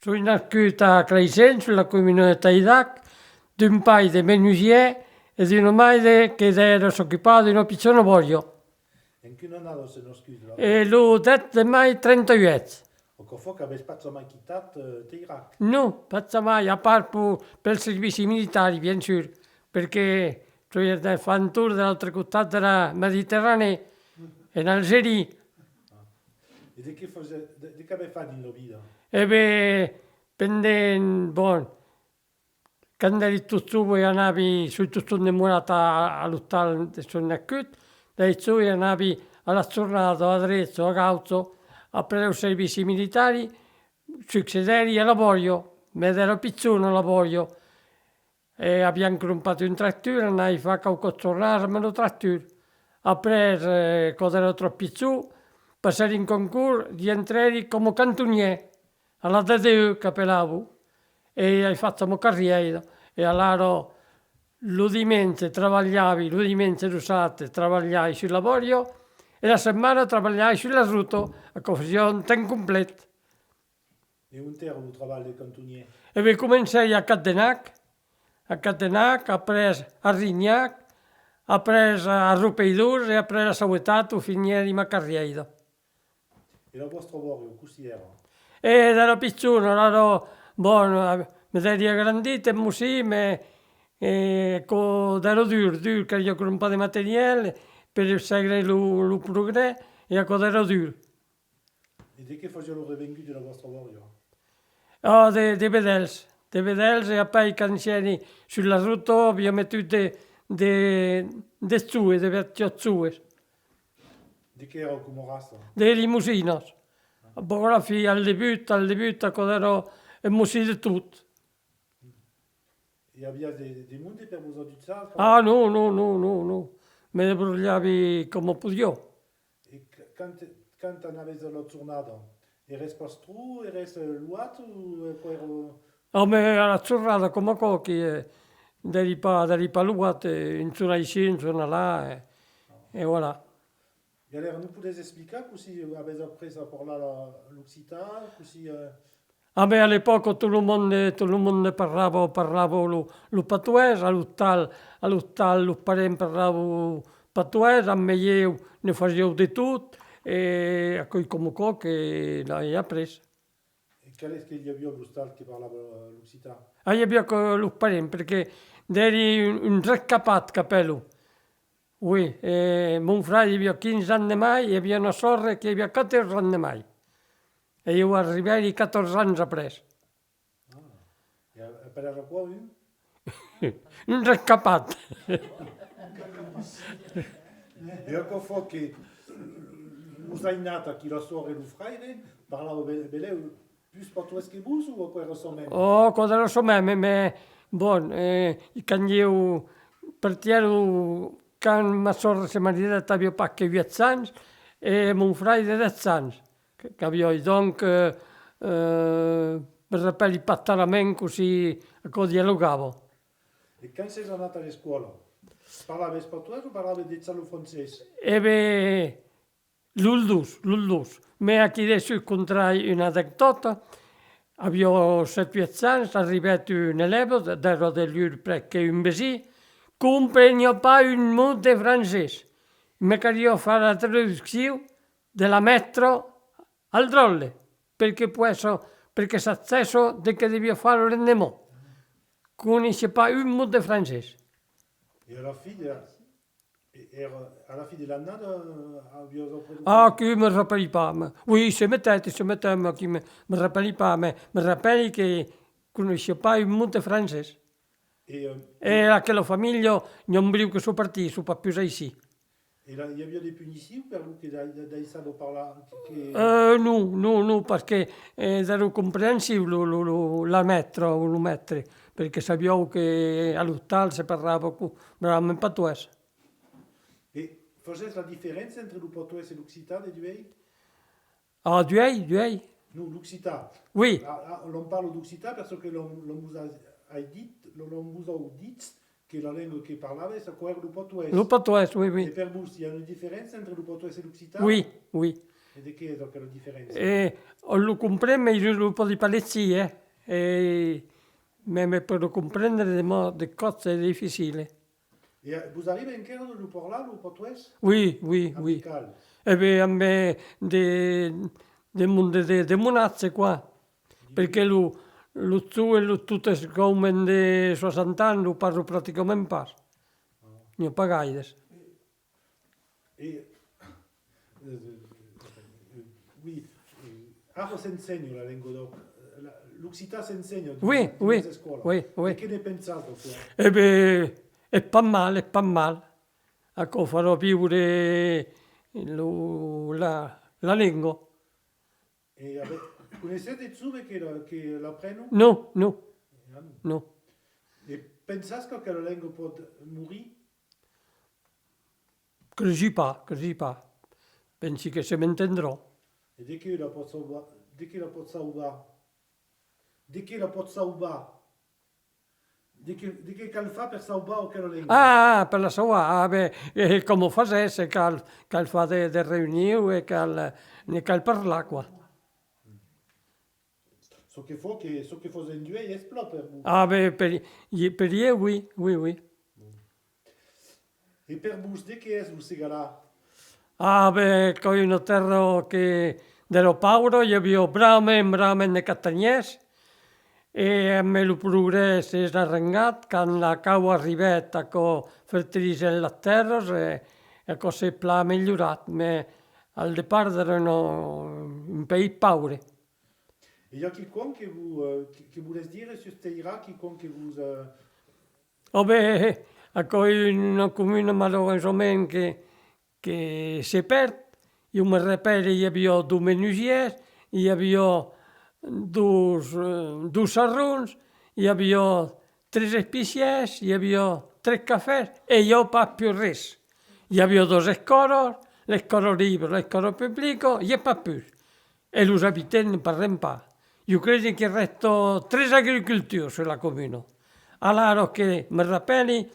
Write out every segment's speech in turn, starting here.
Sono nascut a Creixell, sulla comune de Taidac, d'un paio de menuisier e d'una maide che era s'occupava di un piccolo voglio. En quin anno se nascut là? E lo det de mai 38. O que fo que avès pas mai quitat Teirac. No, pas mai, a part per servizi militari, bien sûr, perché fan un tour dall'altra costat della Mediterranea, in Algeria. E de que avè fat in lo vida? E beh, pendent, bon, când eri tot su e anavi sul tutto innamorato all'hospital de son nascut, dai su e anavi alla giornata a Drezzo, a Gauzo, a prendere servizi militari, succederi a lavoro, ed ero piccolo lavoro, e abbiamo comprato un trattore, andai a fare qualche tornare lo trattore, a prendere, quando ero troppo piccolo, passare in concorso, rientrare come cantoniere, alla DDE che appellavo, e hai fatto la mia carriera, e allora l'udimente travagliavi, l'udimente d'usate, travagliai sul lavoro, e la settimana travagliai sulla ruta, a facevo un tempo completo. E un terra lo treball de cantonier? E vi comencei a Catenac, après a Rignac, après a Rupeidurs e après a Sauetat, o finiera di ma carriera. E lo vostro voglio, così era? Ed ero piccolo, ero buono, mi ero grandito, e sì, ero duro, che io con un po' di materiale per seguire il progresso, e ero duro. E de que faceva lo revengut de lo vostro voglio? Oh, de vedels, e poi cantieri sulla ruta abbiamo tutte de sue, de vecchiazzue, De que era come razza? de limusinos. Poi alla fine, al debutto, quando ero musino di tutto. E avia de monde per vos adulzar? Ah, no, no, no, no, no. Me ne brugliavi come potevo. E quand anavès a la tornada, eres pas tru, eres luat ou ero... A me alla giornata come cocchi, deri pa luate, in zona ici, in zona là, e voilà. E allora non podes explicar così avès après a parlar l'occitan, così... A me all'epoca tutto il mondo parlava lo patuès, all'hostal lo parent parlava patuès, a me io ne facevo di tutto, e a coi come che l'hai appreso. E qual est qu'il y havia l'hostal che parlava l'occitan? Ah, io abbiamo lo parent perché eri un reccapat capello. Oui, mio fratello aveva 15 anni mai e aveva una sorella che aveva 14 anni mai. E io arrivai ai 14 anni appresso. E per era qua un? Un reccapat. E a fo che usainata chi la sorella e lo frère parlava beleu più patuès che vos o qua era so même? Oh, quando ero so me, bon, quando io partiero, quando mia sorella si maritata aveva pacche 8 anni e mio fratello 10 anni, che aveva donc per rappelli il pattarament così dialogavo. E quand sei andata a scuola, parlaves patuès o parlaves de xalo francès? E beh, l'uldus. Me aquí adesso contrai un'anedota. Avevo 7 anni, arrivato un elevo, ero degli perché un mesi, comprendo pas un mot de francese. Mi queria fare la traduzione della metro al drolle, perché s'accesso di che devia fare il rendement. Conosce pas un mot de francese. E alla fine dell'annata abbiamo appreso... Ah, che mi rappelli pas. Oui, se mettete, ma che mi rappelli pas, ma mi rappelli che conosce pas un mot de francese. E aquella famiglia non volevo che sono partito, sono più ici. E il y avait des punitions per vous che dai sado parlare? No, perché ero comprensibile la metro, lo mettere, perché sapevo che all'hospital si parlava veramente patuès. E faceți la differenza entre lo portuguese e l'occitan de Duei? Ah, Duei? No, l'occitan. Oui, On parle d'occitan perché l'on vous a dit che la lingua che parlava era lo portuguese. lo patuès, E oui. per voi, il y a una differenza entre lo portuguese e l'occitan? Oui. E di che è la differenza? E lo comprende il gruppo di palezie e me per comprendere de cose difficili. Et vous arrivez en quel de parler le portugais? Oui, oui, oui. Amical. E beh, a me de Monazze qua, perché lo su e lo tutte come de 60 anni lo parlo praticamente pas. Non pagaides. Et oui, ara s'ensegna la lingua l'Occità s'ensegna Oui, oui, scuola. oui, oui. E che ne pensate? E beh, è pas male, è pas male. Ecco, farò vivere la lingua. E conoscete Zume che la prendono? No, no, no. E pensate che la lingua può morire? Così pas. Pensi che se mi intendrò? E di che la può salvare? Di che la può salvare? Di che la può salvare? Di che cal fa per salvare quella lingua? Ah, per la sua, beh, come facesse, cal fa de riunioni e cal parlar qua. So che fa in due esplode per voi. Ah, beh, per io, oui, oui, oui. E per voi, di che è si garà? Ah, beh, coi una terra che dello Pauro, io vi ho brame ne Catagnès, e me lo progrés és arrengat, quan la cau arribet a co fertilitzen les terres e co se pla millorat, me al de perdere un país paure. Il y a quelqu'un qui vous laisse dire sur ce Irak, quelqu'un qui vous... O beh, a coi una comuna malauradament que se perd, io me repere hi havia 2 menuisiers, hi havia dos sarrons, hi havia 3 espiciers, hi havia 3 cafès e jo pas più res. Hi havia 2 escoles, l'escola libre, l'escola pubblica, i pas più. E los habitants ne parlem pas. Io credo che resto 3 agricoltures sulla comuna. Allora che mi rappelli,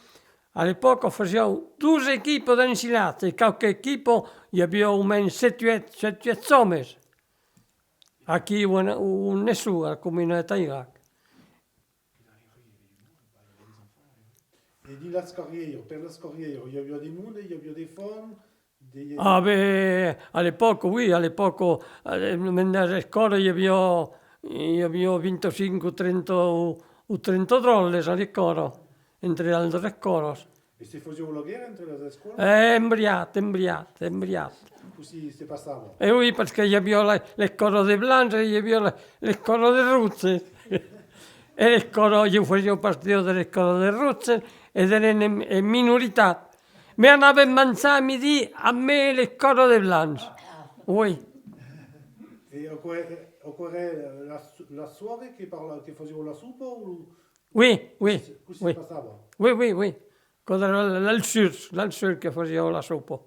all'epoca facevamo 2 equipi d'ensilate, e qualche equipo hi havia almenys 7-8 homes. Aquí nessuno, al comune di Tairac. E di la scorriera, per la scorriera, il y avait des monde, il y avait des femmes, des... Ah beh, all'epoca, oui, all'epoca, nella scuola hi havia 25-30 o 30 dollars all'epoca, entre le altre scuole. E si faceva la guerra entre le scuole? Embriat. Così si passava. E oui, perché hi havia l'escola de blancs e hi havia l'escola de russes. E l'escola, io facevo partire dell'escola de russes ed eren en minoritat. Me anaven a menjar a midi a me l'escola de blancs. Oui. E occorre la suore che faceva la suppa o... Oui. Così Oui. passava? Oui. Quando era l'alsur che faceva la soppa.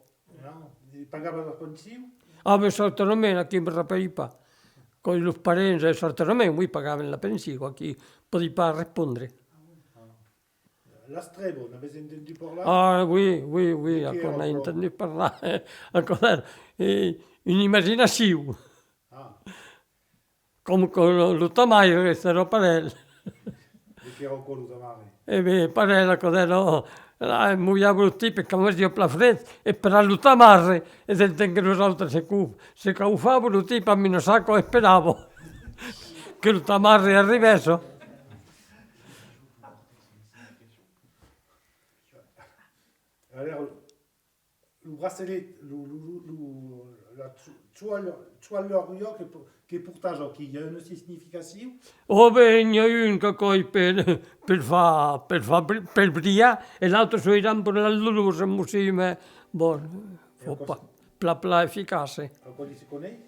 No? E pagava la pensione? Ah, beh, certament, aquí me rappelli pas. Con los parents, certament, oui, pagaven la pensió, aquí podia pas rispondre. La strebo, n'avete entendu parlare? Ah, oui, Che quan era he qua? entenut parlar, acordat, un'imaginació, Ah, com lo tamaio, era parell. e che era quello da mare. E beh, parell, acordat, muia brutti, perché mi dio pla fred, e per lo tamarre, e senten che nosaltres se caufavo lo tipo a mino sacco e speravo che lo tamarre arrivesse. Alors, le bracelet, la toilerie che portage qui, il y a une signification? O beh, n'hi ha un che coi per brillar, e l'altro suiran per la luce, musime, bon, pla efficace, Ancora si conosce?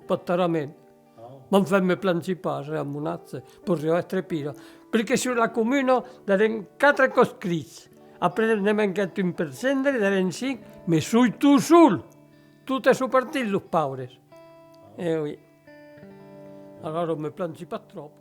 pattarament. Ah. Non femme principale a Monazze, per essere pira. Perché sulla comune erano 4 coscrits. Après ne mancat un per cendere, eren 5, ma sui tu sul. Tutte su partiti, los paures. Oui. Allora mi planci pas troppo.